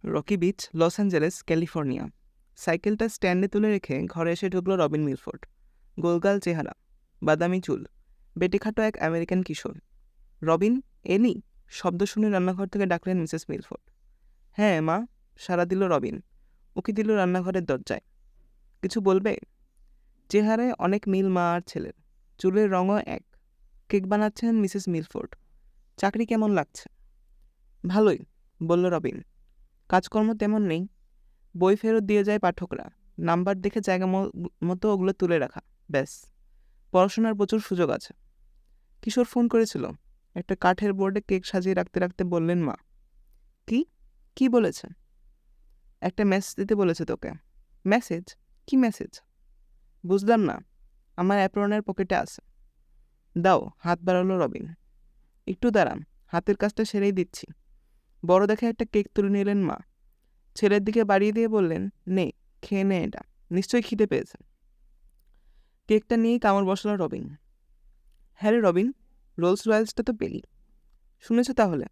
Rocky beach, Los Angeles, California. সাইকেলটা স্ট্যান্ডে তুলে রেখে ঘরে এসে ঢুকলো রবিন মিলফোর্ড। গোলগাল চেহারা, বাদামি চুল, বেটেখাটো এক আমেরিকান কিশোর। রবিন, এলি? শব্দ শুনে রান্নাঘর থেকে ডাকলেন মিসেস মিলফোর্ড। হ্যাঁ মা, সাড়া দিল রবিন। উকি দিল রান্নাঘরের দরজায়। কিছু বলবে? চেহারায় অনেক মিল মা আর ছেলের। চুলের রঙও এক। কেক বানাচ্ছেন মিসেস মিলফোর্ড। চাকরি কেমন লাগছে? ভালোই, বলল রবিন। কাজকর্ম তেমন নেই। বই ফেরত দিয়ে যায় পাঠকরা। নাম্বার দেখে জায়গা মতো ওগুলো তুলে রাখা, ব্যাস। পড়াশোনার প্রচুর সুযোগ আছে। কিশোর ফোন করেছিল। একটা কাঠের বোর্ডে কেক সাজিয়ে রাখতে রাখতে বললেন মা। কি? কি বলেছে? একটা মেসেজ দিতে বলেছে তোকে। মেসেজ? কি মেসেজ? বুঝলাম না। আমার অ্যাপ্রনের পকেটে আছে। দাও। হাত বাড়ালো রবিন। একটু দাঁড়ান, হাতের কাজটা সেরেই দিচ্ছি। বড় দেখে একটা কেক তুলে নিলেন মা। ছেলের দিকে বাড়িয়ে দিয়ে বললেন, নে, খেয়ে নে এটা, নিশ্চয়ই খিদে পেয়েছে। কেকটা নিয়েই কামড় বসালো রবিন। হ্যাঁ রে রবিন, রোলস রয়েলসটা তো পেলি। শুনেছ তাহলে?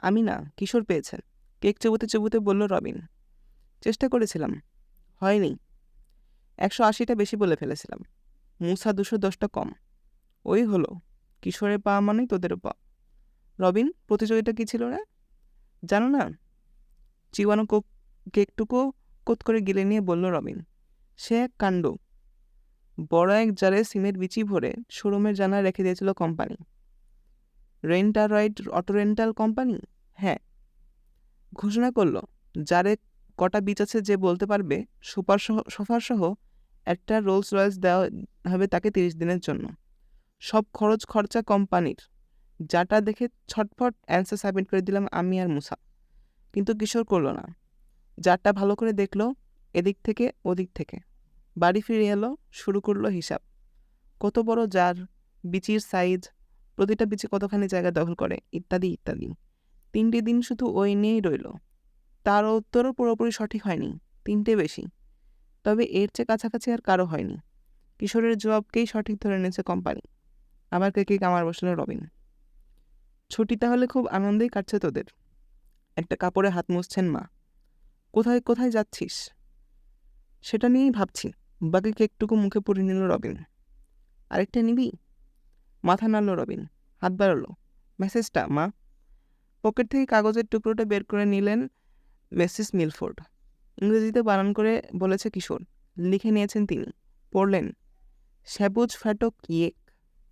আমি না, কিশোর পেয়েছেন। কেক চেবুতে চেবুতে বলল রবিন। চেষ্টা করেছিলাম, হয়নি। 180টা বেশি বলে ফেলেছিলাম। মুসা 210টা কম। ওই হলো। কিশোরের পা মানেই তোদেরও পা। রবিন, প্রতিযোগিতা কি ছিল না জানো না? চিবানো কেকটুকু কোত করে গিলে নিয়ে বলল রবিন। সে এক কাণ্ড। বড় এক জারে সিমের বিচি ভরে শোরুমের জানায় রেখে দিয়েছিল কোম্পানি। রেন্টারয়েড অটো রেন্টাল কোম্পানি। হ্যাঁ, ঘোষণা করলো, যারে কটা বীজ আছে যে বলতে পারবে সোফার সহ একটা রোলস রয়েলস দেওয়া হবে তাকে 30 দিনের জন্য। সব খরচ খরচা কোম্পানির। যাটা দেখে ছটফট অ্যান্সার সাবমিট করে দিলাম আমি আর মুসা। কিন্তু কিশোর করলো না। যারটা ভালো করে দেখলো, এদিক থেকে ওদিক থেকে। বাড়ি ফিরে এলো, শুরু করলো হিসাব। কত বড় জার, বিচির সাইজ, প্রতিটা বিচি কতখানি জায়গা দখল করে, ইত্যাদি ইত্যাদি। 3টে দিন শুধু ওই নিয়েই রইল। তার উত্তরও পুরোপুরি সঠিক হয়নি, 3টে বেশি। তবে এর চেয়ে কাছাকাছি আর কারো হয়নি। কিশোরের জবাবকেই সঠিক ধরে নিয়েছে কোম্পানি। আবার কেকে কামার বসলো রবিন। ছুটি তাহলে খুব আনন্দেই কাটছে তোদের। একটা কাপড়ে হাত মুছছেন মা। কোথায় কোথায় যাচ্ছিস? সেটা নিয়েই ভাবছি। বাকি কেকটুকু মুখে পুরে নিল রবিন। আরেকটা নিবি? মাথা নাড়ল রবিন, হাত বাড়ালো। মেসেজটা মা? পকেট থেকে কাগজের টুকরোটা বের করে নিলেন মিসেস মিলফোর্ড। ইংরেজিতে বানান করে বলেছে কিশোর। লিখে নিয়েছেন তিনি। পড়লেন, সবুজ ফাটক ইয়েক,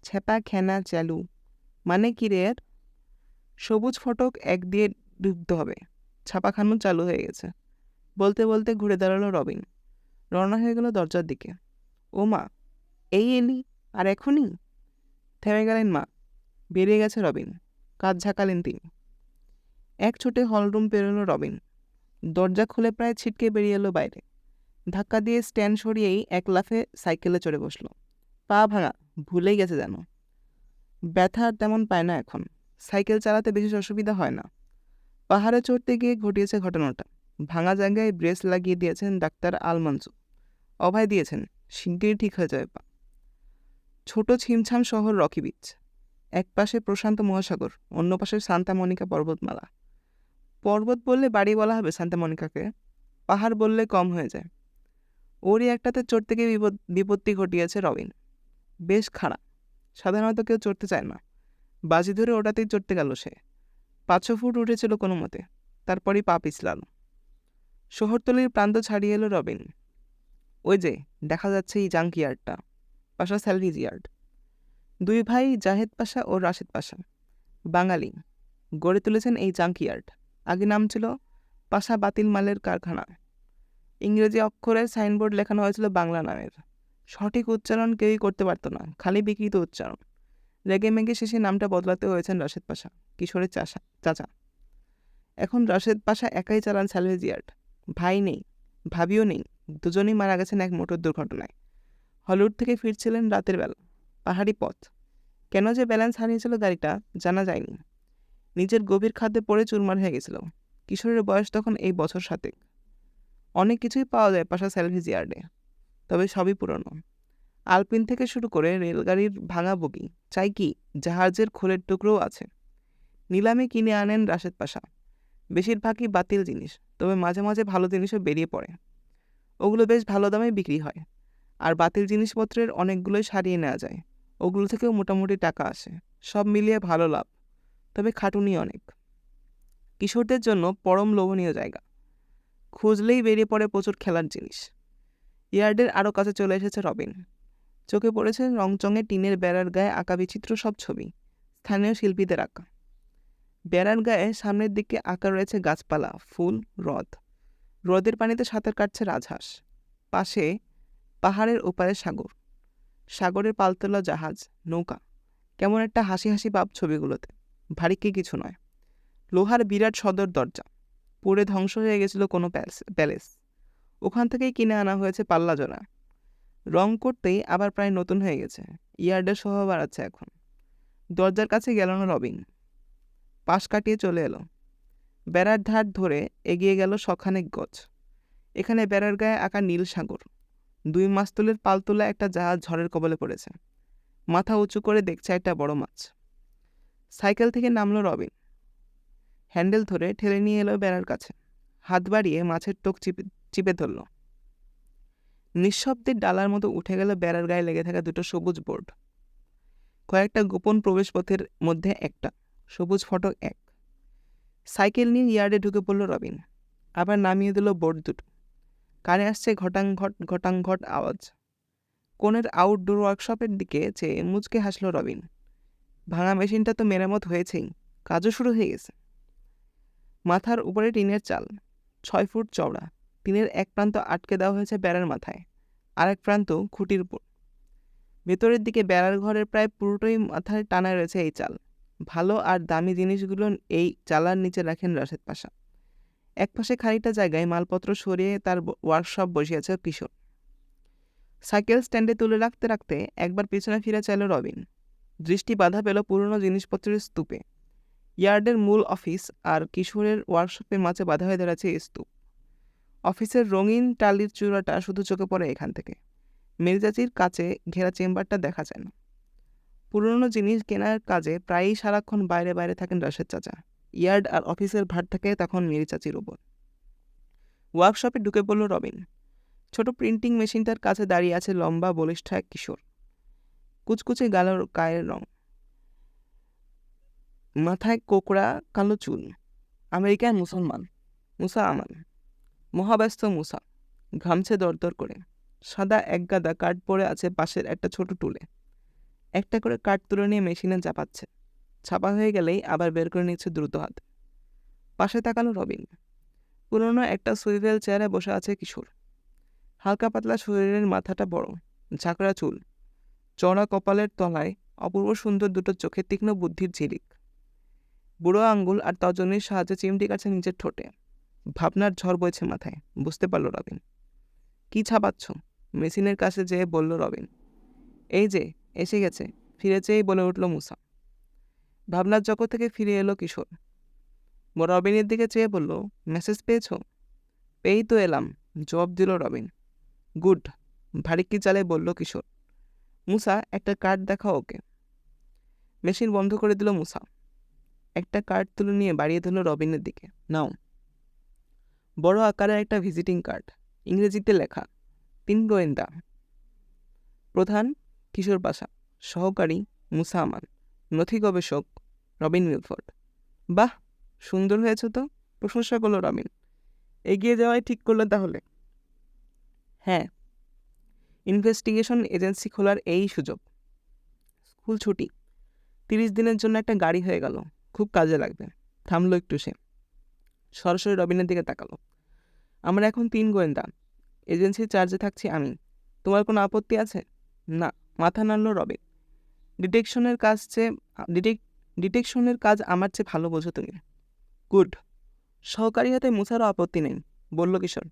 ছেপা খেনা চালু। মানে কি রে এর? সবুজ ফটক 1 দিয়ে ডুবতে হবে। ছাপাখানো চালু হয়ে গেছে। বলতে বলতে ঘুরে দাঁড়ালো রবিন। রওনা হয়ে গেল দরজার দিকে। ও মা, এই এলি? আর এখনই? থেমে গেলেন মা। বেরিয়ে গেছে রবিন। কাজ ঝাঁকালেন তিনি। এক ছুটে হলরুম পেরোলো রবিন। দরজা খুলে প্রায় ছিটকে বেরিয়ে এলো বাইরে। ধাক্কা দিয়ে স্ট্যান্ড সরিয়েই এক লাফে সাইকেলে চড়ে বসলো। পা ভাঙা, ভুলেই গেছে যেন। ব্যথা আর তেমন পায় না এখন। সাইকেল চালাতে বিশেষ অসুবিধা হয় না। পাহাড়ে চড়তে গিয়ে ঘটিয়েছে ঘটনাটা। ভাঙা জায়গায় ব্রেস লাগিয়ে দিয়েছেন ডাক্তার আলমানসু। অভয় দিয়েছেন, শিগগিরই ঠিক হয়ে যাবে পা। ছোট ছিমছাম শহর রকি বিচ। এক পাশে প্রশান্ত মহাসাগর, অন্য পাশে সান্তা মনিকা পর্বতমালা। পর্বত বললে বাড়ি বলা হবে সান্তা মনিকাকে, পাহাড় বললে কম হয়ে যায়। ওরই একটাতে চড়তে গিয়ে বিপত্তি ঘটিয়েছে রবিন। বেশ খাড়া, সাধারণত কেউ চড়তে চায় না। বাজি ধরে ওটাতেই চড়তে গেল সে। 500 ফুট উঠেছিল কোনো মতে, তারপরই পা পিছলাল। শহরতলির প্রান্ত ছাড়িয়ে এলো রবিন। ওই যে দেখা যাচ্ছে এই জাঙ্ক ইয়ার্ডটা, পাশা স্যালভেজ ইয়ার্ড। 2 ভাই, জাহেদ পাশা ও রাশেদ পাশা, বাঙালি, গড়ে তুলেছেন এই জাঙ্ক ইয়ার্ড। আগে নাম ছিল পাশা বাতিল মালের কারখানা। ইংরেজি অক্ষরে সাইনবোর্ড লেখানো হয়েছিল বাংলা নামের। সঠিক উচ্চারণ কেউই করতে পারত না, খালি বিকৃত উচ্চারণ। রেগে মেগে শেষে নামটা বদলাতে হয়েছেন রাশেদ পাশা, কিশোরের চাচা। এখন রাশেদ পাশা একাই চালান স্যালভেজ ইয়ার্ড। ভাই নেই, ভাবিও নেই। দুজনেই মারা গেছেন এক মোটর দুর্ঘটনায়। হলিউড থেকে ফিরছিলেন রাতের বেলা। পাহাড়ি পথ। কেন যে ব্যালেন্স হারিয়েছিল গাড়িটা জানা যায়নি। নিজের গভীর খাদ্যে পড়ে চুরমার হয়ে গেছিল। কিশোরের বয়স তখন এই বছর 7। অনেক কিছুই পাওয়া যায় পাশা স্যালভেজ ইয়ার্ডে, তবে সবই পুরনো। আলপিন থেকে শুরু করে রেলগাড়ির ভাঙা বগি, চাই কি জাহাজের খোলের টুকরোও আছে। নিলামে কিনে আনেন রাশেদ পাশা। বেশিরভাগই বাতিল জিনিস, তবে মাঝে মাঝে ভালো জিনিসও বেরিয়ে পড়ে। ওগুলো বেশ ভালো দামে বিক্রি হয়। আর বাতিল জিনিসপত্রের অনেকগুলোই সারিয়ে নেওয়া যায়, ওগুলো থেকেও মোটামুটি টাকা আসে। সব মিলিয়ে ভালো লাভ, তবে খাটুনি অনেক। কিশোরদের জন্য পরম লোভনীয় জায়গা, খুঁজলেই বেরিয়ে পড়ে প্রচুর খেলার জিনিস। ইয়ার্ডের আরও কাছে চলে এসেছে রবিন। চোখে পড়েছে রংচঙে টিনের বেড়ার গায়ে আঁকা বিচিত্র সব ছবি, স্থানীয় শিল্পীদের আঁকা। বেড়ার গায়ে সামনের দিকে আঁকা রয়েছে গাছপালা, ফুল, হ্রদ। হ্রদের পানিতে সাঁতার কাটছে রাজহাঁস। পাশে পাহাড়ের ওপারে সাগর, সাগরের পালতোলা জাহাজ, নৌকা। কেমন একটা হাসি হাসি ভাব ছবিগুলোতে। ভারী কিছু নয়। লোহার বিরাট সদর দরজা, পুড়ে ধ্বংস হয়ে গেছিল কোনো প্যালেস। ওখান থেকেই কিনে আনা হয়েছে পাল্লা জোড়া। রং করতেই আবার প্রায় নতুন হয়ে গেছে। ইয়ার্ডের শোভা বাড়াচ্ছে এখন। দরজার কাছে গেল না রবিন, পাশ কাটিয়ে চলে এলো। বেড়ার ধার ধরে এগিয়ে গেল শখানেক গজ। এখানে বেড়ার গায়ে আঁকা নীল সাগর। 2 মাস্তুলের পালতোলা একটা জাহাজ ঝড়ের কবলে পড়েছে। মাথা উঁচু করে দেখছে একটা বড় মাছ। সাইকেল থেকে নামলো রবিন, হ্যান্ডেল ধরে ঠেলে নিয়ে এলো বেড়ার কাছে। হাত বাড়িয়ে মাছের টোক চিপে ধরল। নিঃশব্দে ডালার মতো উঠে গেল বেড়ার গায়ে লেগে থাকা 2টো সবুজ বোর্ড। কয়েকটা গোপন প্রবেশপথের মধ্যে একটা সবুজ ফটক 1। সাইকেল নিয়ে ইয়ার্ডে ঢুকে পড়ল রবিন। আবার নামিয়ে দিল বোর্ড 2টো। কানে আসছে ঘটাংঘট ঘটাংঘট আওয়াজ। কোণের আউটডোর ওয়ার্কশপের দিকে চেয়ে মুচকে হাসল রবিন। ভাঙা মেশিনটা তো মেরামত হয়েছেই, কাজও শুরু হয়ে গেছে। মাথার উপরে টিনের চাল, 6 ফুট চওড়া। টিনের এক প্রান্ত আটকে দেওয়া হয়েছে বেড়ার মাথায়, আরেক প্রান্ত খুঁটির উপর। ভেতরের দিকে বেড়ার ঘরের প্রায় পুরোটাই মাথায় টানা রয়েছে এই চাল। ভালো আর দামি জিনিসগুলো এই চালার নিচে রাখেন রাশেদ পাশা। একপাশে খানিকটা জায়গায় মালপত্র সরিয়ে তার ওয়ার্কশপ বসিয়েছে কিশোর। সাইকেল স্ট্যান্ডে তুলে রাখতে রাখতে একবার পিছনে ফিরে চাইল রবিন। দৃষ্টি বাধা পেল পুরনো জিনিসপত্রের স্তূপে। ইয়ার্ডের মূল অফিস আর কিশোরের ওয়ার্কশপের মাঝে বাধা হয়ে দাঁড়াচ্ছে এই স্তূপ। অফিসের রঙিন টালির চূড়াটা শুধু চোখে পড়ে এখান থেকে। মেরিচাচির কাছে ঘেরা চেম্বারটা দেখা যায় না। পুরনো জিনিস কেনার কাজে প্রায়ই সারাক্ষণ বাইরে বাইরে থাকেন রাশেদ চাচা। ইয়ার্ড আর অফিসের ভার থাকে তখন মেরিচাচির উপর। ওয়ার্কশপে ঢুকে পড়ল রবিন। ছোট প্রিন্টিং মেশিনটার কাছে দাঁড়িয়ে আছে লম্বা বলিষ্ঠ এক কিশোর। কুচকুচে গায়ের রং, মাথায় কোকড়া কালো চুল। আমেরিকান মুসলমান, মুসা আমান। মহাব্যস্ত মুসা, ঘামছে দরদর করে। সাদা একগাদা কাঠ পড়ে আছে পাশের একটা ছোট টুলে। একটা করে কাঠ তুলে নিয়ে মেশিনে চাপাচ্ছে। ছাপা হয়ে গেলেই আবার বের করে নিচ্ছে দ্রুত হাতে। পাশে তাকালো রবিন। পুরনো একটা সুইভেল চেয়ারে বসে আছে কিশোর। হালকা পাতলা শরীরের, মাথাটা বড়, ঝাঁকড়া চুল, চড়া কপালের তলায় অপূর্ব সুন্দর 2টো চোখে তীক্ষ্ণ বুদ্ধির ঝিলিক। বুড়ো আঙ্গুল আর তর্জনীর সাহায্যে চিমটি কাছে নিজের ঠোঁটে। ভাবনার ঝড় বইছে মাথায়, বুঝতে পারল রবিন। কি ছাপাচ্ছ? মেশিনের কাছে যেয়ে বলল রবিন। এই যে এসে গেছে, ফিরে চেয়েই বলে উঠল মুসা। ভাবনার জগৎ থেকে ফিরে এলো কিশোর। রবিনের দিকে চেয়ে বলল, মেসেজ পেয়েছ? পেয়েই তো এলাম, জবাব দিল রবিন। গুড, ভারিক্কি চালে বলল কিশোর। মুসা, একটা কার্ড দেখাও ওকে। মেশিন বন্ধ করে দিল মুসা। একটা কার্ড তুলে নিয়ে বাড়িয়ে দিল রবিনের দিকে। নাও। বড় আকারের একটা ভিজিটিং কার্ড, ইংরেজিতে লেখা, 3 গোয়েন্দা। প্রধান কিশোর পাশা, সহকারী মুসা আমান, নথি গবেষক রবিন মিলফোর্ড। বাহ, সুন্দর হয়েছে তো, প্রশংসা করলো রবিন। এগিয়ে যাওয়াই ঠিক করলো তাহলে? হ্যাঁ, ইনভেস্টিগেশন এজেন্সি খোলার এই সুযোগ। স্কুল ছুটি, 30 দিনের জন্য একটা গাড়ি হয়ে গেল, খুব কাজে লাগবে। থামলো একটু সে, সরাসরি রবিনের দিকে তাকালো। আমরা এখন 3 গোয়েন্দা, এজেন্সির চার্জে থাকছি আমি। তোমার কোনো আপত্তি আছে? না, মাথা নাড়ল রবিন। ডিটেকশনের কাজ আমার চেয়ে ভালো বোঝো তুমি। গুড। সহকারী হাতে মুসারও আপত্তি নেই, বলল কিশোর।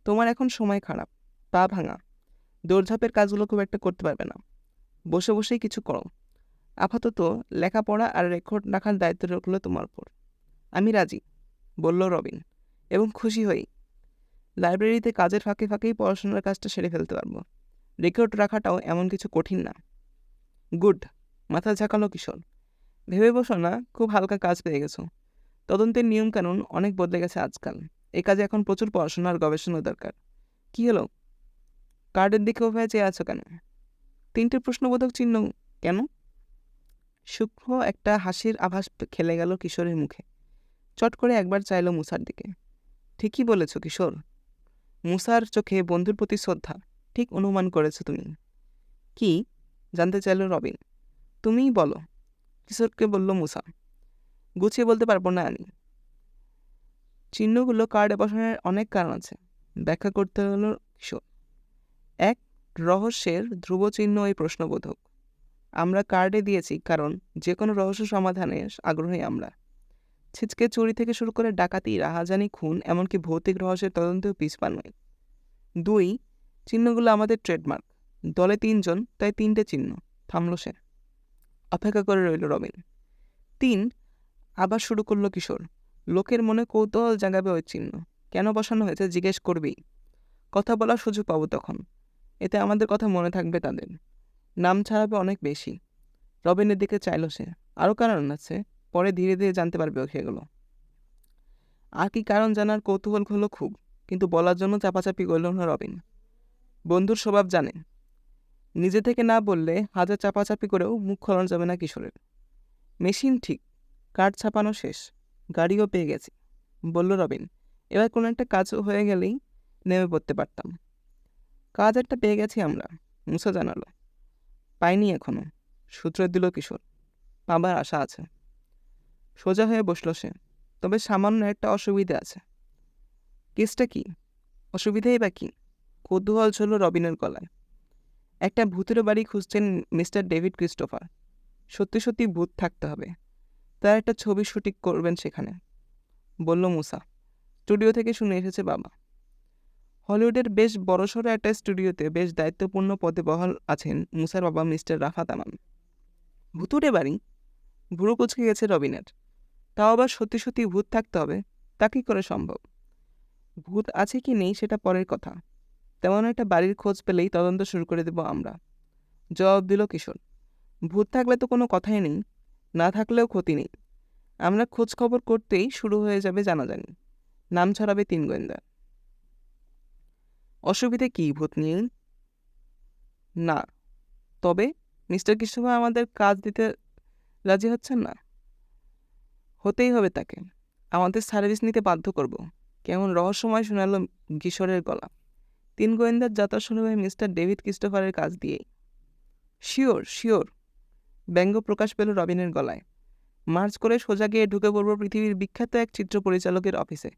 তোমার এখন সময় খারাপ, পা ভাঙা, দৌড়ঝাঁপের কাজগুলো খুব একটা করতে পারবে না। বসে বসেই কিছু করো। আপাতত লেখাপড়া আর রেকর্ড রাখার দায়িত্ব রাখলো তোমার উপর। আমি রাজি, বলল রবিন, এবং খুশি হই। লাইব্রেরিতে কাজের ফাঁকে ফাঁকেই পড়াশোনার কাজটা সেরে ফেলতে পারবো। রেকর্ড রাখাটাও এমন কিছু কঠিন না। গুড, মাথা ঝাঁকালো কিশোর। ভেবে বসো না, খুব হালকা কাজ পেয়ে গেছো। তদন্তের নিয়মকানুন অনেক বদলে গেছে আজকাল। এই কাজে এখন প্রচুর পড়াশোনা আর গবেষণা দরকার। কি হলো, কার্ডের দিকে ওভাবে চেয়ে আছো কেন? 3টে প্রশ্নবোধক চিহ্ন কেন? সূক্ষ্ম একটা হাসির আভাস খেলে গেল কিশোরের মুখে। চট করে একবার চাইল মুসার দিকে। ঠিকই বলেছ কিশোর। মুসার চোখে বন্ধুর প্রতি শ্রদ্ধা। ঠিক অনুমান করেছো তুমি। কি জানতে চাইল রবিন। তুমিই বলো, কিশোরকে বলল মুসা। গুছিয়ে বলতে পারবো না আমি। চিহ্নগুলো কার্ডে বসানোর অনেক কারণ আছে, ব্যাখ্যা করতে হলো কিশোর। 1. রহস্যের ধ্রুব চিহ্ন এই প্রশ্নবোধক। আমরা কার্ডে দিয়েছি কারণ যে কোনো রহস্য সমাধানে আগ্রহী আমরা। ছিচকে চুরি থেকে শুরু করে ডাকাতি, রাহাজানি, খুন, এমনকি ভৌতিক রহস্যের তদন্তেও পিছপা নয়। 2. চিহ্নগুলো আমাদের ট্রেডমার্ক। দলে 3 জন, তাই 3টে চিহ্ন। থামল সে। অপেক্ষা করে রইল রবিন। 3. আবার শুরু করলো কিশোর। লোকের মনে কৌতূহল জাগাবে ওই চিহ্ন। কেন বসানো হয়েছে জিজ্ঞেস করবেই। কথা বলার সুযোগ পাবো তখন। এতে আমাদের কথা মনে থাকবে তাদের। নাম ছাড়াবে অনেক বেশি। রবিনের দিকে চাইল সে। আরও কারণ আছে, পরে ধীরে ধীরে জানতে পারবে সেগুলো। আর কি কারণ জানার কৌতূহল হলো খুব, কিন্তু বলার জন্য চাপাচাপি করল না রবিন। বন্ধুর স্বভাব জানে, নিজে থেকে না বললে হাজার চাপাচাপি করেও মুখ খোলানো যাবে না কিশোরের। মেশিন ঠিক, কার্ড ছাপানো শেষ, গাড়িও পেয়ে গেছি, বলল রবিন। এবার কোনো একটা কাজ হয়ে গেলেই নেমে পড়তে পারতাম। কাজ একটা পেয়ে গেছি আমরা, মুসা জানালো। পাইনি এখনো, সূত্র দিল কিশোর। পাবার আশা আছে। সোজা হয়ে বসল সে। তবে সামান্য একটা অসুবিধা আছে। কেসটা কি? অসুবিধাই বা কি? কৌতূহল ছিল রবিনের গলায়। একটা ভূতের বাড়ি খুঁজছেন মিস্টার ডেভিড ক্রিস্টোফার। সত্যি সত্যি ভূত থাকতে হবে। তার একটা ছবি শুটিং করবেন সেখানে, বলল মুসা। স্টুডিও থেকে শুনে এসেছে বাবা। হলিউডের বেশ বড়সড় একটা স্টুডিওতে বেশ দায়িত্বপূর্ণ পদে বহাল আছেন মুসার বাবা মিস্টার রাফাত আমান। ভূতুড়ে বাড়ি? ভুরু কুচকে গেছে রবিনের। তাও আবার সত্যি সত্যি ভূত থাকতে হবে, তা কী করে সম্ভব? ভূত আছে কি নেই সেটা পরের কথা। তেমন একটা বাড়ির খোঁজ পেলেই তদন্ত শুরু করে দেব আমরা, জবাব দিল কিশোর। ভূত থাকলে তো কোনো কথাই নেই, না থাকলেও ক্ষতি নেই। আমরা খোঁজ খবর করতেই শুরু হয়ে যাবে জানাজানি। নাম ছড়াবে 3 গোয়েন্দা। অসুবিধে কি ভূত নিয়ে? না, তবে মিস্টার ক্রিস্টোফার আমাদের কাজ দিতে রাজি হচ্ছেন না। হতেই হবে তাকে, আমাদের সার্ভিস নিতে বাধ্য করব। কেমন রহস্যময় শোনালো কিশোরের গলা। 3 গোয়েন্দার যাত্রা শুরু হয় মিস্টার ডেভিড ক্রিস্টোফারের কাজ দিয়েই। শিওর শিওর, ব্যঙ্গ প্রকাশ পেল রবিনের গলায়। মার্চ করে সোজা গিয়ে ঢুকে পড়ব পৃথিবীর বিখ্যাত এক চিত্র পরিচালকের অফিসে,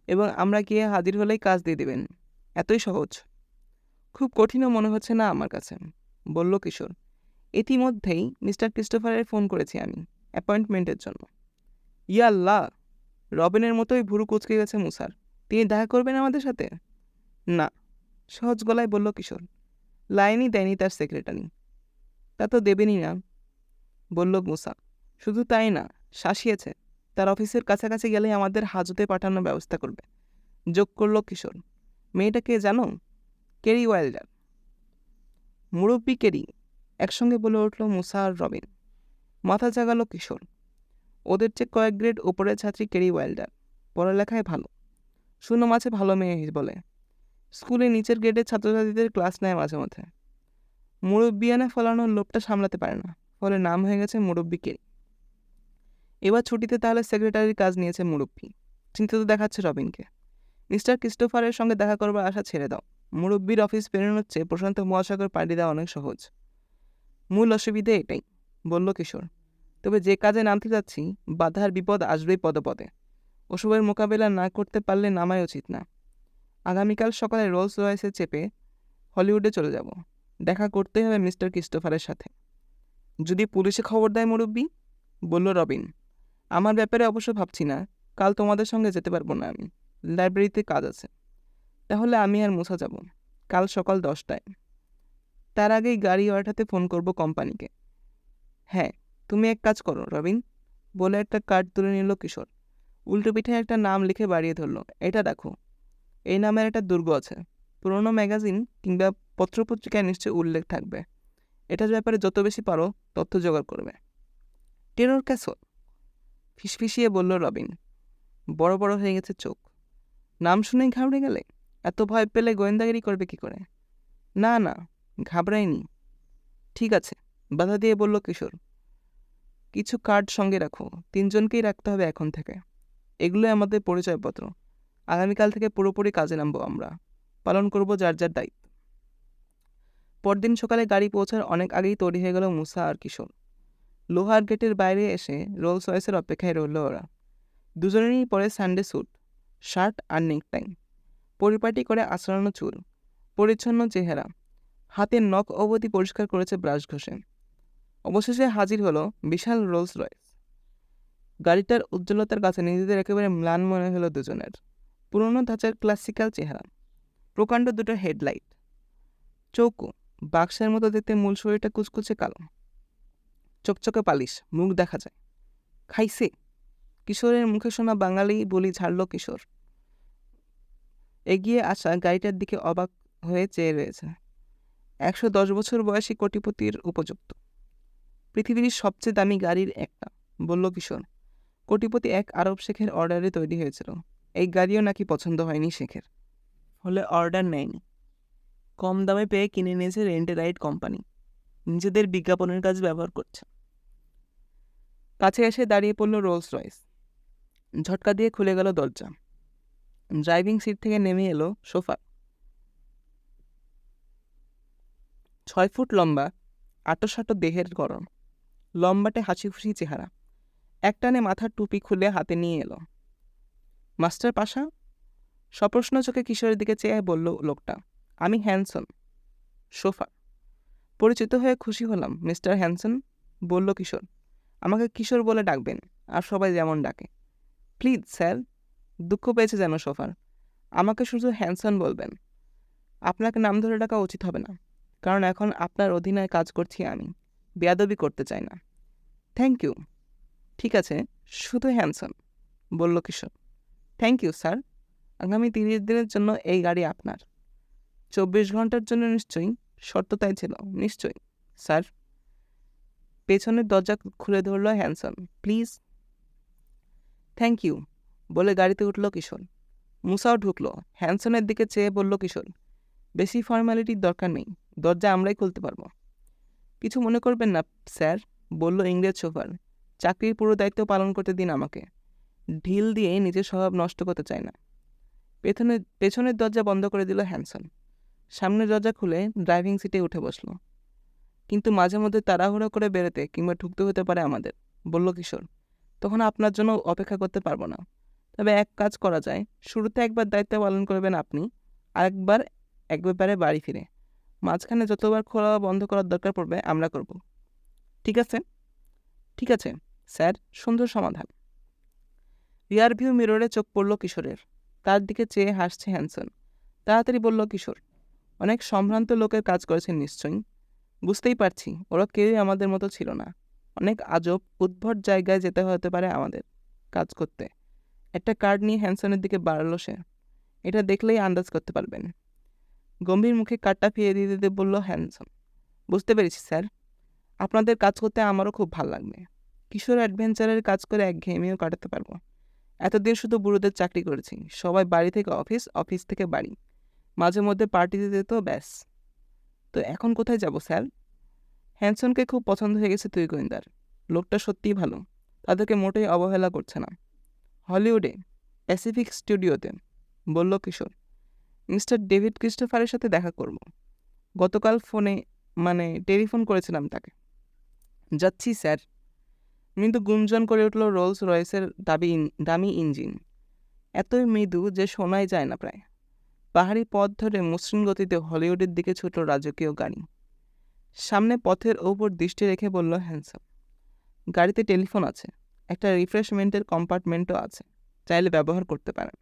এবং আমরা গিয়ে হাজির হলেই কাজ দিয়ে দেবেন। এতই সহজ? খুব কঠিনও মনে হচ্ছে না আমার কাছে, বলল কিশোর। ইতিমধ্যেই মিস্টার ক্রিস্টোফারের ফোন করেছি আমি অ্যাপয়েন্টমেন্টের জন্য। ইয়াল্লাহ! রবিনের মতোই ভুরু কুচকে গেছে মুসার। তিনি দেখা করবেন আমাদের সাথে? না, সহজ গলায় বলল কিশোর। লাইনই দেয়নি তার সেক্রেটারি। তা তো দেবেনই না, বলল মুসা। শুধু তাই না, শাসিয়েছে তার অফিসের কাছাকাছি গেলেই আমাদের হাজতে পাঠানোর ব্যবস্থা করবে, যোগ করল কিশোর। মেয়েটা কে জানো? Kerry welder. মুরব্বী কেরি, একসঙ্গে বলে উঠল মুসা আর রবিন। মাথা জাগালো কিশোর। ওদের চেয়ে কয়েক গ্রেড ওপরের ছাত্রী কেরি ওয়াইল্ডার। পড়ালেখায় ভালো, সুনাম আছে ভালো মেয়ে বলে। স্কুলে নিচের গ্রেডের ছাত্রছাত্রীদের ক্লাস নেয় মাঝে মধ্যে। মুরব্বিয়ানা ফলানোর লোভটা সামলাতে পারে না, ফলে নাম হয়ে গেছে মুরব্বী কেরি। এবার ছুটিতে তাহলে সেক্রেটারির কাজ নিয়েছে মুরব্বী। চিন্তিত দেখাচ্ছে রবিনকে। মিস্টার ক্রিস্টোফারের সঙ্গে দেখা করবার আশা ছেড়ে দাও। মুরব্বীর অফিস পেরোনোর চেয়ে প্রশান্ত মহাসাগর পাড়ি দেওয়া অনেক সহজ। মূল অসুবিধে এটাই, বলল কিশোর। তবে যে কাজে নামতে যাচ্ছি, বাধার বিপদ আসবেই পদে পদে। ওসবের মোকাবেলা না করতে পারলে নামাই উচিত না। আগামীকাল সকালে রোলস রয়েসে চেপে হলিউডে চলে যাব। দেখা করতেই হবে মিস্টার ক্রিস্টোফারের সাথে। যদি পুলিশে খবর দেয় মুরব্বী, বলল রবিন। আমার ব্যাপারে অবশ্য ভাবছি না। কাল তোমাদের সঙ্গে যেতে পারবো না আমি, লাইব্রেরিতে কাজ আছে। তাহলে আমি আর মুসা যাব, কাল সকাল 10টায়। তার আগেই গাড়ি পাঠাতে ফোন করব কোম্পানিকে। হ্যাঁ, তুমি এক কাজ করো রবিন, বলে একটা কার্ড তুলে নিল কিশোর। উল্টো পিঠে একটা নাম লিখে বাড়িয়ে ধরল। এটা দেখো, এই নামের একটা দুর্গ আছে। পুরোনো ম্যাগাজিন কিংবা পত্রপত্রিকায় নিশ্চয়ই উল্লেখ থাকবে। এটার ব্যাপারে যত বেশি পারো তথ্য জোগাড় করবে। টেরর ক্যাসল, ফিসফিসিয়ে বলল রবিন। বড় বড় হয়ে গেছে চোখ। নাম শুনেই ঘাবড়ে গেলে? এত ভয় পেলে গোয়েন্দাগিরি করবে কি করে? না না, ঘাবড়ায়নি। ঠিক আছে, বাধা দিয়ে বলল কিশোর। কিছু কার্ড সঙ্গে রাখো, 3জনকেই রাখতে হবে এখন থেকে। এগুলোই আমাদের পরিচয়পত্র। আগামীকাল থেকে পুরোপুরি কাজে নামবো আমরা, পালন করব যার যার দায়িত্ব। পরদিন সকালে গাড়ি পৌঁছার অনেক আগেই তৈরি হয়ে গেল মুসা আর কিশোর। লোহার গেটের বাইরে এসে রোলস রয়েসের অপেক্ষায় রইল ওরা। দুজনেরই পরে সানডে স্যুট, শার্ট আর নেকটাই, পরিপাটি করে আঁচড়ানো চুল, পরিচ্ছন্ন চেহারা, হাতের নখ অবধি পরিষ্কার করেছে ব্রাশ ঘষে। অবশেষে হাজির হলো বিশাল রোলস রয়েস। গাড়িটার উজ্জ্বলতার কাছে নিজেদের একেবারে ম্লান মনে হলো দুজনের। পুরনো ধাঁচার ক্লাসিক্যাল চেহারা, প্রকাণ্ড দুটো হেডলাইট, চৌকো বাক্সের মতো দেখতে মূল শরীরটা কুচকুচে কালো, চকচকে পালিশ, মুখ দেখা যায়। খাইছে? কিশোরের মুখে শোনা বাঙালি বলি ঝাড়ল কিশোর। এগিয়ে আসা গাড়িটার দিকে অবাক হয়ে চেয়ে রয়েছে। 110 বছর বয়সী কোটিপতির উপযুক্ত। পৃথিবীর সবচেয়ে দামি গাড়ির একটা, বলল কিশোর। কোটিপতি এক আরব শেখের অর্ডারে তৈরি হয়েছিল। এই গাড়িও নাকি পছন্দ হয়নি শেখের, ফলে অর্ডার নেয়নি। কম দামে পেয়ে কিনে নিয়েছে রেন্ট রাইড কোম্পানি, নিজেদের বিজ্ঞাপনের কাজ ব্যবহার করছে। কাছে এসে দাঁড়িয়ে পড়ল রোলস রয়েস। ঝটকা দিয়ে খুলে গেল দরজা। ড্রাইভিং সিট থেকে নেমে এলো সোফা। 6 ফুট লম্বা, আটো দেহের গড়ন, লম্বাটে হাসি খুশি চেহারা। একটানে মাথার টুপি খুলে হাতে নিয়ে এলো। মাস্টার পাশা? সপ্রশ্ন চোখে কিশোরের দিকে চেয়ে বলল লোকটা। আমি হ্যানসন। সোফা। পরিচিত হয়ে খুশি হলাম মিস্টার হ্যানসন, বলল কিশোর। আমাকে কিশোর বলে ডাকবেন, আর সবাই যেমন ডাকে। Please sir. দুঃখ পেয়েছে যেন সোফার। আমাকে শুধু হ্যানসন বলবেন। আপনাকে নাম ধরে ডাকা উচিত হবে না, কারণ এখন আপনার অধীনে কাজ করছি আমি। বেয়াদবি করতে চাই না। Thank you. ঠিক আছে, শুধু হ্যানসন, বলল কিশোর। Thank you sir. আগামী 30 দিনের জন্য এই গাড়ি আপনার। 24 ঘন্টার জন্য নিশ্চয়ই? শর্ত তাই ছিল। নিশ্চয়ই স্যার। পেছনের দরজা খুলে ধরল হ্যানসন। প্লিজ। থ্যাংক ইউ বলে গাড়িতে উঠল কিশোর। মুসাও ঢুকলো। হ্যানসনের দিকে চেয়ে বলল কিশোর, বেশি ফর্মালিটির দরকার নেই, দরজা আমরাই খুলতে পারবো। কিছু মনে করবেন না স্যার, বলল ইংরেজ সোফার। চাকরির পুরো দায়িত্ব পালন করতে দিন আমাকে। ঢিল দিয়ে নিজের স্বভাব নষ্ট করতে চায় না। পেছনের দরজা বন্ধ করে দিল হ্যানসন। সামনের দরজা খুলে ড্রাইভিং সিটে উঠে বসলো। কিন্তু মাঝে মধ্যে তাড়াহুড়ো করে বেরোতে কিংবা ঢুকতে হতে পারে আমাদের, বলল কিশোর। তখন আপনার জন্য অপেক্ষা করতে পারবো না। তবে এক কাজ করা যায়, শুরুতে একবার দায়িত্ব পালন করবেন আপনি, আরেকবার এক ব্যাপারে বাড়ি ফিরে। মাঝখানে যতবার খোলা বন্ধ করার দরকার পড়বে আমরা করব। ঠিক আছে? ঠিক আছে স্যার। সুন্দর সমাধান। রিয়ার ভিউ মিররে চোখ পড়ল কিশোরের। তার দিকে চেয়ে হাসছে হ্যানসন। তাড়াতাড়ি বলল কিশোর, অনেক সম্ভ্রান্ত লোকের কাজ করেছেন নিশ্চয়ই। বুঝতেই পারছি ওরা কেউই আমাদের মতো ছিল না। অনেক আজব উদ্ভট জায়গায় যেতে হতে পারে আমাদের কাজ করতে। একটা কার্ড নিয়ে হ্যানসনের দিকে বাড়ালো সে। এটা দেখলেই আন্দাজ করতে পারবেন। গম্ভীর মুখে কার্ডটা ফিরিয়ে দিতে দিতে বলল হ্যানসন, বুঝতে পেরেছি স্যার। আপনাদের কাজ করতে আমারও খুব ভালো লাগবে। কিশোর অ্যাডভেঞ্চারের কাজ করে একঘেয়েমিও কাটাতে পারবো। এতদিন শুধু বুড়োদের চাকরি করেছি, সবাই বাড়ি থেকে অফিস, অফিস থেকে বাড়ি, মাঝে মধ্যে পার্টিতে যেত, ব্যাস। তো এখন কোথায় যাব স্যার? হ্যানসনকে খুব পছন্দ হয়ে গেছে তুই গোয়েন্দার। লোকটা সত্যিই ভালো, তাদেরকে মোটেই অবহেলা করছে না। হলিউডে, প্যাসিফিক স্টুডিওতে, বলল কিশোর। মিস্টার ডেভিড ক্রিস্টোফারের সাথে দেখা করব। গতকাল টেলিফোন করেছিলাম তাকে। যাচ্ছি স্যার। মৃদু গুঞ্জন করে উঠল রোলস রয়েসের দামি ইঞ্জিন, এতই মৃদু যে শোনাই যায় না প্রায়। পাহাড়ি পথ ধরে মসৃণ গতিতে হলিউডের দিকে ছুটল রাজকীয় গাড়ি। সামনে পথের ওপর দৃষ্টি রেখে বলল হ্যানসন, গাড়িতে টেলিফোন আছে, একটা রিফ্রেশমেন্টের কম্পার্টমেন্টও আছে, চাইলে ব্যবহার করতে পারেন।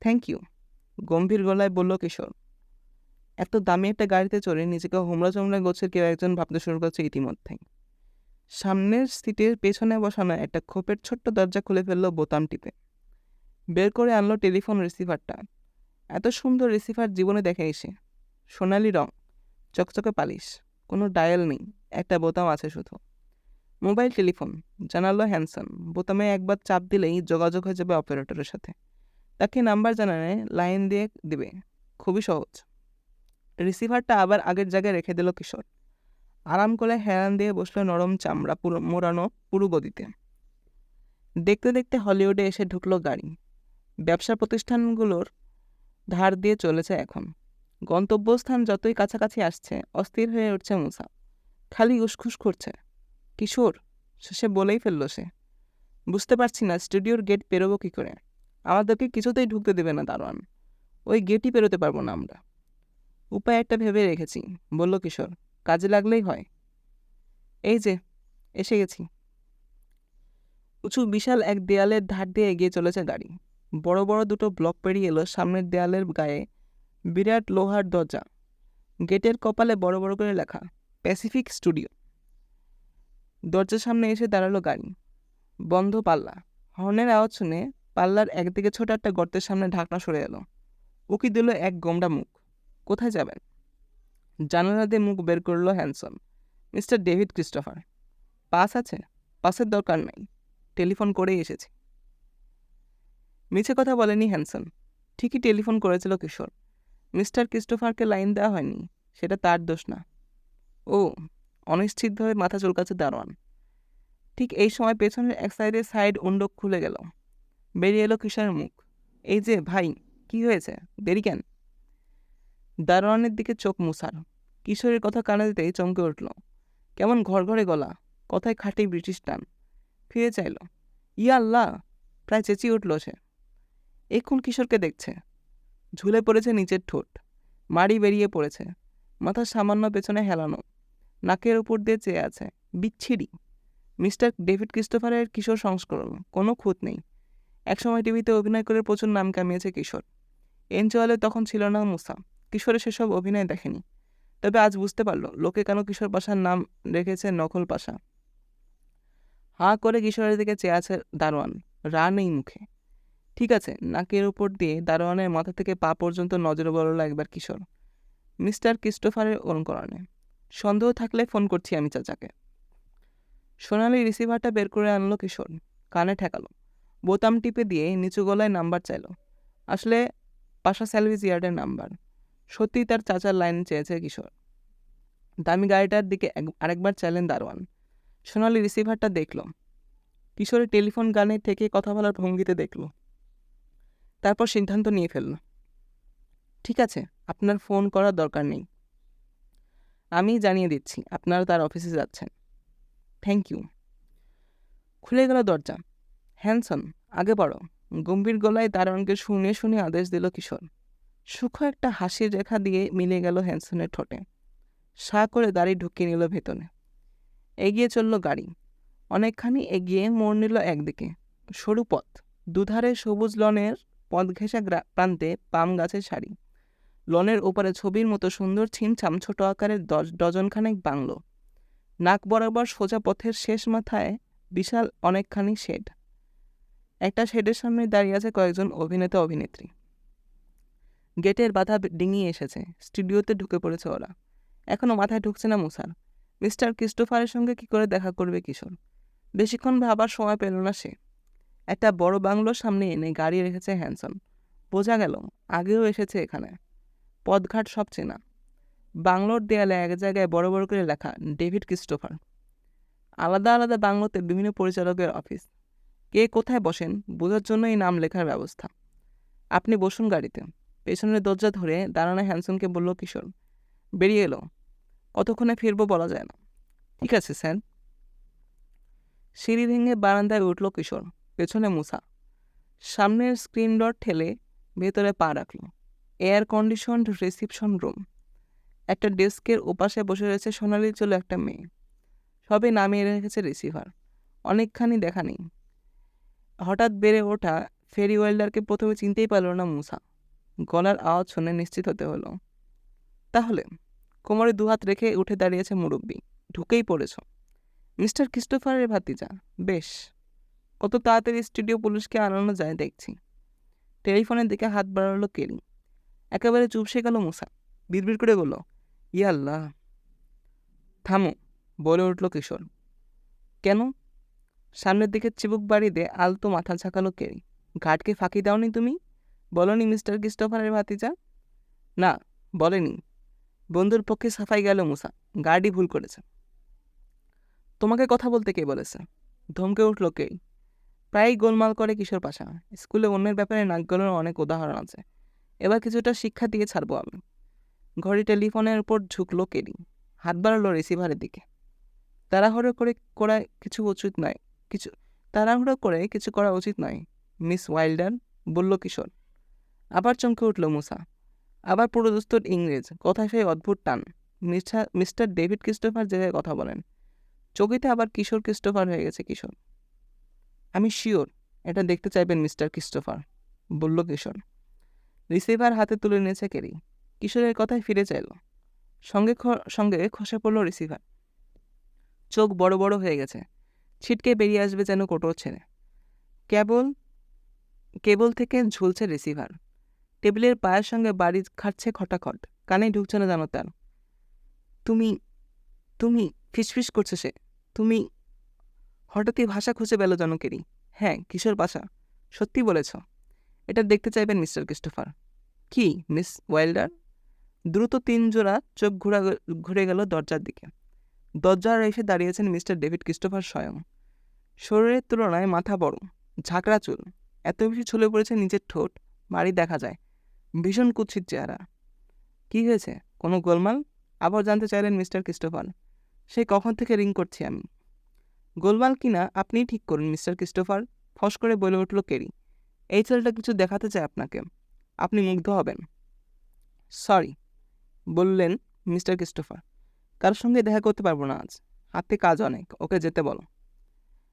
থ্যাংক ইউ, গম্ভীর গলায় বলল কিশোর। এত দামি একটা গাড়িতে চড়ে নিজেকে হোমরা চোমরা গোছের কেউ একজন ভাবতে শুরু করছে ইতিমধ্যেই। সামনের সিটের পেছনে বসানো একটা খোপের ছোট্ট দরজা খুলে ফেললো বোতাম টিপে। বের করে আনলো টেলিফোন রিসিভারটা। এত সুন্দর রিসিভার জীবনে দেখে এসে। সোনালি রং, চকচকে পালিশ, কোনো ডায়াল নেই, একটা বোতাম আছে শুধু। মোবাইল টেলিফোন, জানালো হ্যানসন। বোতামে একবার চাপ দিলেই যোগাযোগ হয়ে যাবে অপারেটরের সাথে। তাকে নাম্বার জানালে লাইন দিয়ে দিবে, খুবই সহজ। রিসিভারটা আবার আগের জায়গায় রেখে দিল কিশোর। আরাম করে হেলান দিয়ে বসলো নরম চামড়া মোড়ানো পুরু গদিতে। দেখতে দেখতে হলিউডে এসে ঢুকলো গাড়ি। ব্যবসা প্রতিষ্ঠানগুলোর ধার দিয়ে চলেছে এখন। গন্তব্যস্থান যতই কাছাকাছি আসছে অস্থির হয়ে উঠছে মুসা। খালি উসখুস করছে। কিশোর, শেষে বলেই ফেললো সে। বুঝতে পারছি না স্টুডিওর গেট পেরোবো কী করে। আমাদেরকে কিছুতেই ঢুকতে দেবে না দারোয়ান। ওই গেটই পেরোতে পারবো না আমরা। উপায় একটা ভেবে রেখেছি, বলল কিশোর। কাজে লাগলেই হয়। এই যে এসে গেছি। উঁচু বিশাল এক দেয়ালের ধার দিয়ে এগিয়ে চলেছে গাড়ি। বড় বড় দুটো ব্লক পেরিয়ে এলো সামনের দেয়ালের গায়ে বিরাট লোহার দরজা। গেটের কপালে বড় বড় করে লেখা প্যাসিফিক স্টুডিও। দরজার সামনে এসে দাঁড়ালো গাড়ি। বন্ধ পাল্লা। হর্নের আওয়াজ শুনে পাল্লার একদিকে ছোট একটা গর্তের সামনে ঢাকনা সরে এলো। উকি দিল এক গোমড়া মুখ। কোথায় যাবেন? জানালা দিয়ে মুখ বের করলো Hanson. Mister David Christopher. Pass আছে? পাসের দরকার নাই, টেলিফোন করেই এসেছি। মিছে কথা বলেনি হ্যানসন। ঠিকই টেলিফোন করেছিল কিশোর। মিস্টার ক্রিস্টোফারকে লাইন দেওয়া হয়নি, সেটা তার দোষ না। ও, অনিশ্চিতভাবে মাথা চুলকাচ্ছে দারোয়ান। ঠিক এই সময় পেছনের এক সাইড উন্ডক খুলে গেল। বেরিয়ে এলো কিশোরের মুখ। এই যে ভাই, কি হয়েছে, দেরি কেন? দারোয়ানের দিকে চোখ মুসার। কিশোরের কথা কানে দিতেই চমকে উঠল। কেমন ঘরে গলা, কথায় খাঁটি ব্রিটিশ টান। ফিরে চাইল। ইয়া আল্লাহ! প্রায় চেঁচিয়ে উঠল সে। এখন কিশোরকে দেখছে। ঝুলে পড়েছে নিচের ঠোঁট, মাড়ি বেরিয়ে পড়েছে, মাথা সামান্য পেছনে হেলানো, নাকের উপর দিয়ে চেয়ে আছে। বিচ্ছিরি। মিস্টার ডেভিড ক্রিস্টোফারের কিশোর সংস্করণ, কোনো খুঁত নেই। একসময় টিভিতে অভিনয় করে প্রচুর নাম কামিয়েছে কিশোর। এনজোয়ালে তখন ছিল না মুসা। কিশোরে সেসব অভিনয় দেখেনি। তবে আজ বুঝতে পারল লোকে কেন কিশোর পাশার নাম রেখেছে নকল পাশা। হাঁ করে কিশোরের দিকে চেয়ে আছে দারোয়ান। রা নেই মুখে। ঠিক আছে, নাকের উপর দিয়ে দারোয়ানের মাথা থেকে পা পর্যন্ত নজরে বলল একবার কিশোর। মিস্টার ক্রিস্টোফারের অনুকরণে। সন্দেহ থাকলে ফোন করছি আমি চাচাকে। সোনালি রিসিভারটা বের করে আনলো কিশোর। কানে ঠেকালো। বোতাম টিপে দিয়ে নিচু গলায় নাম্বার চাইল। আসলে পাশা স্যালভেজ ইয়ার্ডের নাম্বার। সত্যিই তার চাচার লাইন চেয়েছে কিশোর। দামি গাড়িটার দিকে আরেকবার চাইলেন দারোয়ান। সোনালি রিসিভারটা দেখল। কিশোরের টেলিফোন গানে থেকে কথা বলার ভঙ্গিতে দেখল। তারপর সিদ্ধান্ত নিয়ে ফেলল। ঠিক আছে, আপনার ফোন করার দরকার নেই। আমি জানিয়ে দিচ্ছি আপনারা তার অফিসে যাচ্ছেন। Thank you. খুলে গেল দরজা। হ্যানসন, আগে পড়ো। গম্ভীর গলায় দারোয়ানকে শুনে আদেশ দিল কিশোর। সূক্ষ্ম একটা হাসির রেখা দিয়ে মিলে গেল হ্যানসনের ঠোঁটে। সাঁ করে গাড়ি ঢুকিয়ে নিল ভেতরে। এগিয়ে চলল গাড়ি। অনেকখানি এগিয়ে মোড় নিল একদিকে। সরু পথ, দুধারে সবুজ লনের পথ ঘেঁষা প্রান্তে পাম গাছের সারি। লনের ওপারে ছবির মতো সুন্দর ছিমছাম ছোট আকারের ডজনখানেক বাংলো। নাক বরাবর সোজা পথের শেষ মাথায় বিশাল অনেকখানি শেড। একটা শেডের সামনে দাঁড়িয়ে আছে কয়েকজন অভিনেতা অভিনেত্রী। গেটের বাধা ডিঙিয়ে এসেছে। স্টুডিওতে ঢুকে পড়েছে ওরা। এখনো মাথায় ঢুকছে না মুসার। মিস্টার ক্রিস্টোফারের সঙ্গে কি করে দেখা করবে কিশোর? বেশিক্ষণ ভাবার সময় পেল না সে। একটা বড় বাংলোর সামনে এনে গাড়ি রেখেছে হ্যানসন। বোঝা গেল আগেও এসেছে এখানে। পথঘাট সব চেনা। বাংলোর দেয়ালে এক জায়গায় বড় বড় করে লেখা ডেভিড ক্রিস্টোফার। আলাদা আলাদা বাংলোতে বিভিন্ন পরিচালকের অফিস। কে কোথায় বসেন বোঝার জন্য এই নাম লেখার ব্যবস্থা। আপনি বসুন গাড়িতে। পেছনের দরজা ধরে দাঁড়ানো হ্যানসনকে বলল কিশোর। বেরিয়ে এলো। কতক্ষণে ফিরবো বলা যায় না। ঠিক আছে স্যার। সিঁড়ি ভেঙে বারান্দায় উঠল কিশোর। পেছনে মুসা। সামনের স্ক্রিন ডোর ঠেলে ভেতরে পা রাখল। Air conditioned reception room. একটা ডেস্কের ওপাশে বসে রয়েছে সোনালি চুলে একটা মেয়ে। সবে নামিয়ে রেখেছে রিসিভার। অনেকখানি দেখা নেই। হঠাৎ বেড়ে ওঠা ফেরি ওয়েল্ডারকে প্রথমে চিনতেই পারল না মুসা। গলার আওয়াজ শুনে নিশ্চিত হতে হলো। তাহলে কোমরে দুহাত রেখে উঠে দাঁড়িয়েছে মুরব্বী। ঢুকেই পড়েছ। মিস্টার ক্রিস্টোফারের ভাতিজা। বেশ, কত তাড়াতাড়ি স্টুডিও পুলিশকে আনানো যায় দেখছি। টেলিফোনের দিকে হাত বাড়ালো কেলি। একেবারে চুপসে গেল মুসা। বিড়বিড় করে বলল, ইয়া আল্লাহ! থামো, বলে উঠল কিশোর। কেন? সামনের দিকে চিবুক বাড়ি দিয়ে আলতো মাথা ঝাঁকালো কেরি। ঘাটকে ফাঁকি দাওনি তুমি? বলনি মিস্টার ক্রিস্টোফারের ভাতিজা? না, বলেনি। বন্ধুর পক্ষে সাফাই গেল মুসা। গার্ডই ভুল করেছে। তোমাকে কথা বলতে কে বলেছে? ধমকে উঠল কেরি। প্রায়ই গোলমাল করে কিশোর পাশা। স্কুলে অন্যের ব্যাপারে নাক গলানোর অনেক উদাহরণ আছে। এবার কিছুটা শিক্ষা দিয়ে ছাড়বো আমি। ঘড়ি টেলিফোনের উপর ঝুঁকলো কেরি। হাত বাড়ালো রিসিভারের দিকে। তাড়াহুড়ো করে করা কিছু উচিত নয়। তাড়াহুড়ো করে কিছু করা উচিত নয় মিস ওয়াইল্ডার, বলল কিশোর। আবার চমকে উঠল মুসা। আবার পুরোদস্তুর ইংরেজ, কথায় সেই অদ্ভুত টান। মিস্টার ডেভিড ক্রিস্টোফার জায়গায় কথা বলেন। চকিতে আবার কিশোর ক্রিস্টোফার হয়ে গেছে কিশোর। আমি শিওর এটা দেখতে চাইবেন মিস্টার ক্রিস্টোফার, বলল কিশোর। রিসিভার হাতে তুলে নিয়েছে কেরি। কিশোরের কথায় ফিরে চাইল। সঙ্গে খসে পড়ল রিসিভার। চোখ বড় বড় হয়ে গেছে। ছিটকে বেরিয়ে আসবে যেন কোটর ছেড়ে। কেবল থেকে ঝুলছে রিসিভার। টেবিলের পায়ের সঙ্গে বাড়ি খাচ্ছে খটাখট। কানে ঢুকছে না জানো তার। তুমি তুমি ফিসফিস করছে সে। তুমি হঠাৎই ভাষা খুঁজে পেল জনকেরই। হ্যাঁ, কিশোর পাশা, সত্যি বলেছ। এটা দেখতে চাইবেন মিস্টার ক্রিস্টোফার। কি মিস ওয়াইল্ডার? দ্রুত 3 জোড়া চোখ ঘুরে গেল দরজার দিকে। দরজার এসে দাঁড়িয়েছেন মিস্টার ডেভিড ক্রিস্টোফার স্বয়ং। শরীরের তুলনায় মাথা বড়, ঝাঁকড়া চুল, এত বেশি ছুলে পড়েছে নিচের ঠোঁট, মাড়ি দেখা যায়। ভীষণ কুৎসিত চেহারা। কি হয়েছে, কোনো গোলমাল? আবার জানতে চাইলেন মিস্টার ক্রিস্টোফার। সেই কখন থেকে রিং করছি আমি। গোলমাল কিনা আপনিই ঠিক করুন মিস্টার ক্রিস্টোফার, ফস করে বলে উঠল কেরি। এই ছেলেটা কিছু দেখাতে চায় আপনাকে। আপনি মুগ্ধ হবেন। সরি, বললেন মিস্টার ক্রিস্টোফার। কারোর সঙ্গে দেখা করতে পারবো না আজ। হাতে কাজ অনেক, ওকে যেতে বলো।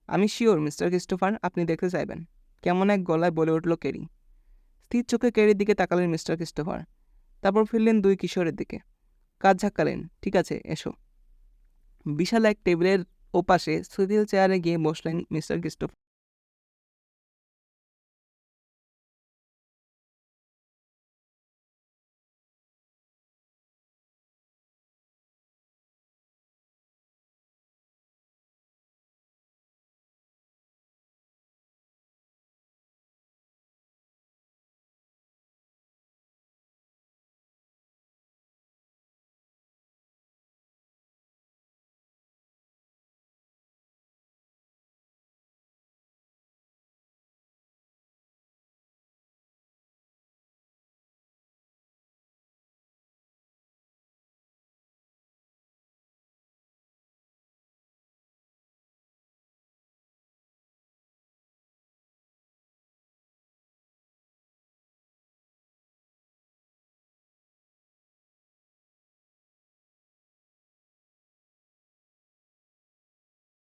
আমি শিওর মিস্টার ক্রিস্টোফার আপনি দেখতে চাইবেন, কেমন এক গলায় বলে উঠল কেরি। স্থির চোখে কেরির দিকে তাকালেন মিস্টার ক্রিস্টোফার। তারপর ফিরলেন 2 কিশোরের দিকে। কাজ ঝাক্কালেন। ঠিক আছে, এসো। বিশাল এক টেবিলের ওপাশে সুতিল চেয়ারে গিয়ে বসলেন মিস্টার ক্রিস্টোফার।